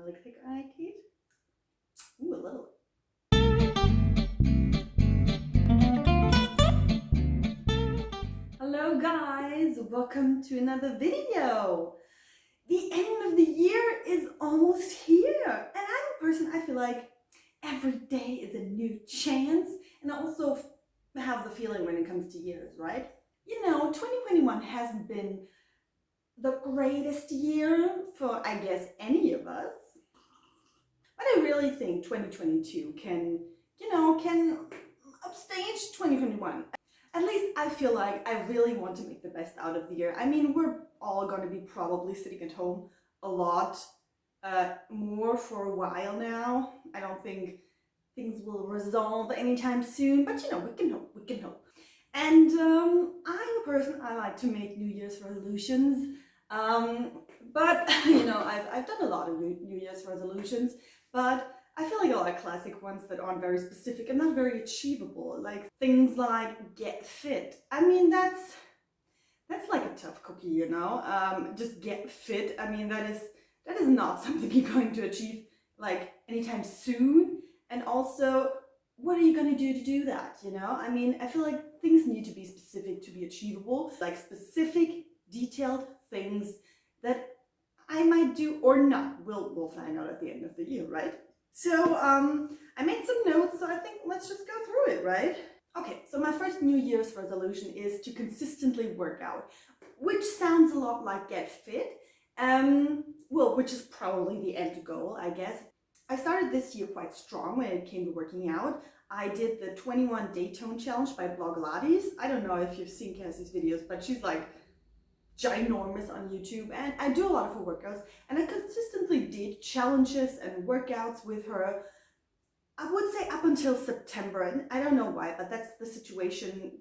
really thick eye, Kate? Ooh, a little. Hello guys, welcome to another video. The end of the year is almost here, and I'm a person, I feel like every day is a new chance, and I also have the feeling when it comes to years, right? 2021 hasn't been the greatest year for, I guess, any of us. But I really think 2022 can upstage 2021. At least I feel like I really want to make the best out of the year. I mean, we're all going to be probably sitting at home a lot more for a while now. I don't think things will resolve anytime soon, but we can hope. And I'm a person, I like to make New Year's resolutions. But I've done a lot of New Year's resolutions, but I feel like a lot of classic ones that aren't very specific and not very achievable, like things like get fit. I mean, that's like a tough cookie, just get fit. I mean, that is not something you're going to achieve like anytime soon. And also, what are you going to do that, I mean, I feel like things need to be specific to be achievable, like specific, detailed things that I might do or not. We'll find out at the end of the year, right? So I made some notes, so I think let's just go through it, right? Okay, so my first New Year's resolution is to consistently work out, which sounds a lot like get fit, which is probably the end goal, I guess. I started this year quite strong when it came to working out. I did the 21 Day Tone Challenge by Blogilates. I don't know if you've seen Cassie's videos, but she's like ginormous on YouTube, and I do a lot of her workouts, and I consistently did challenges and workouts with her, I would say up until September, and I don't know why, but that's the situation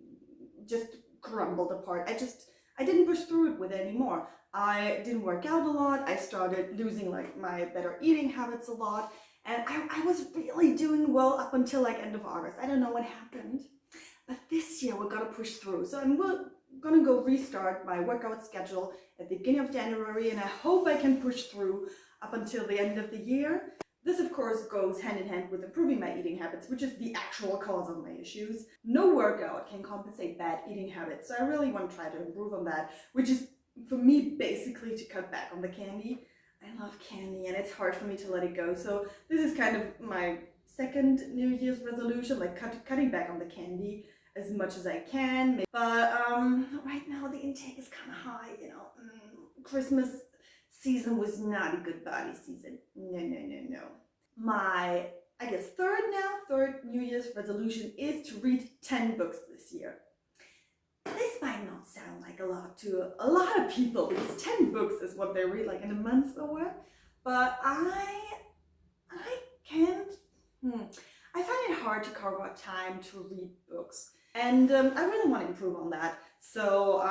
just crumbled apart. I didn't push through it with it anymore. I didn't work out a lot. I started losing like my better eating habits a lot, and I was really doing well up until like end of August. I don't know what happened, but this year we're gonna push through. So I'm gonna go restart my workout schedule at the beginning of January, and I hope I can push through up until the end of the year. This of course goes hand in hand with improving my eating habits, which is the actual cause of my issues. No workout can compensate bad eating habits, so I really want to try to improve on that, which is for me basically to cut back on the candy. I love candy and it's hard for me to let it go, so this is kind of my second New Year's resolution, like cutting back on the candy as much as I can. But right now the intake is kind of high, Christmas season was not a good body season. No. My, I guess, third New Year's resolution is to read 10 books this year. This might not sound like a lot to a lot of people, because 10 books is what they read like in a month or what, but I can't, I find it hard to carve out time to read books, and I really want to improve on that. So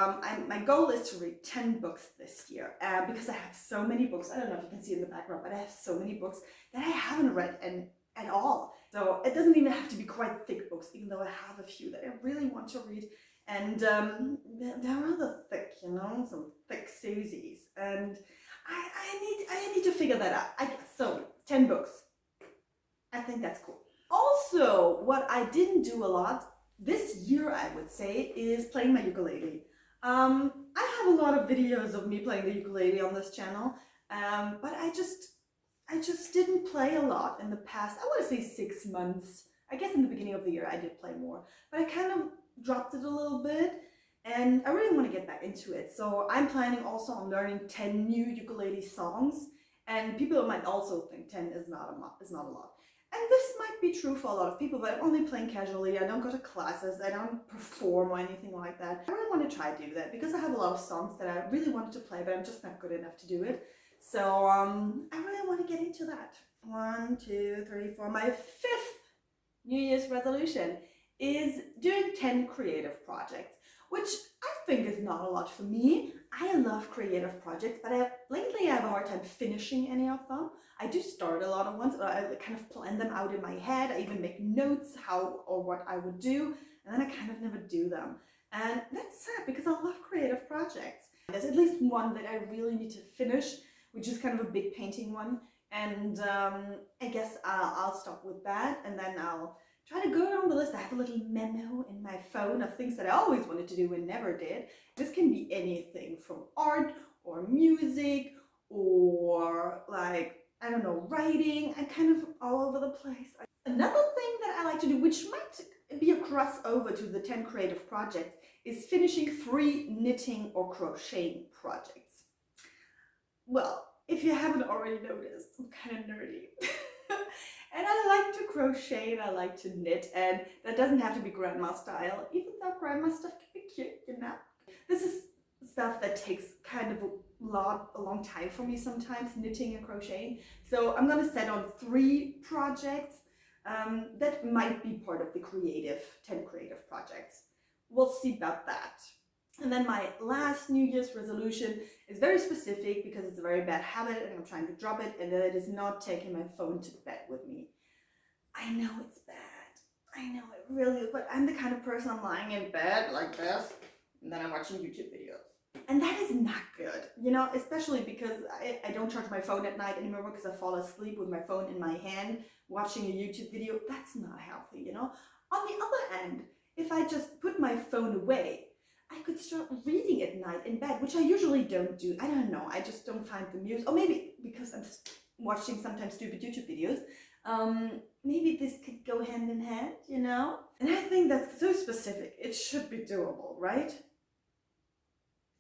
my goal is to read 10 books this year, because I have so many books. I don't know if you can see in the background, but I have so many books that I haven't read at all. So it doesn't even have to be quite thick books, even though I have a few that I really want to read. And they're rather thick, some thick Susies. And I need to figure that out, I guess. So 10 books. I think that's cool. Also, what I didn't do a lot this year, I would say, is playing my ukulele. I have a lot of videos of me playing the ukulele on this channel, but I just didn't play a lot in the past, I want to say 6 months. I guess in the beginning of the year I did play more, but I kind of dropped it a little bit, and I really want to get back into it. So I'm planning also on learning 10 new ukulele songs, and people might also think 10 is not a lot. And this might be true for a lot of people, but I'm only playing casually. I don't go to classes, I don't perform or anything like that. I really want to try to do that because I have a lot of songs that I really wanted to play, but I'm just not good enough to do it. So I really want to get into that. 1, 2, 3, 4. My 5th New Year's resolution is doing 10 creative projects, which I think is not a lot for me. I love creative projects, but lately I have a hard time finishing any of them. I do start a lot of ones, but I kind of plan them out in my head. I even make notes how or what I would do, and then I kind of never do them. And that's sad because I love creative projects. There's at least one that I really need to finish, which is kind of a big painting one. And I guess I'll stop with that, and then I'll try to go down the list. I have a little memo in my phone of things that I always wanted to do and never did. This can be anything from art or music or like, I don't know, writing. I'm kind of all over the place. Another thing that I like to do, which might be a crossover to the 10 creative projects, is finishing 3 knitting or crocheting projects. Well, if you haven't already noticed, I'm kind of nerdy. And I like to crochet and I like to knit, and that doesn't have to be grandma style, even though grandma stuff can be cute, you know. This is stuff that takes kind of a long time for me sometimes, knitting and crocheting. So I'm gonna set on 3 projects that might be part of the 10 creative projects. We'll see about that. And then my last New Year's resolution is very specific because it's a very bad habit and I'm trying to drop it, and that is not taking my phone to bed with me. I know it's bad. I know it really is, but I'm the kind of person, I'm lying in bed like this and then I'm watching YouTube videos. And that is not good, you know, especially because I don't charge my phone at night anymore because I fall asleep with my phone in my hand watching a YouTube video. That's not healthy, you know. On the other end, if I just put my phone away, I could start reading at night in bed, which I usually don't do. I don't know, I just don't find the music, or maybe because I'm watching sometimes stupid YouTube videos. Maybe this could go hand in hand, you know? And I think that's so specific. It should be doable, right?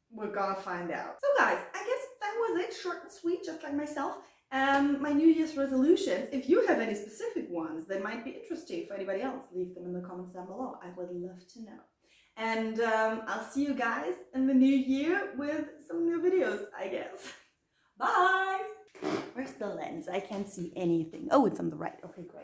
We're gonna find out. So guys, I guess that was it. Short and sweet, just like myself. My New Year's resolutions, if you have any specific ones that might be interesting for anybody else, leave them in the comments down below. I would love to know. And I'll see you guys in the new year with some new videos, I guess. Bye! Where's the lens? I can't see anything. Oh, it's on the right. Okay, great.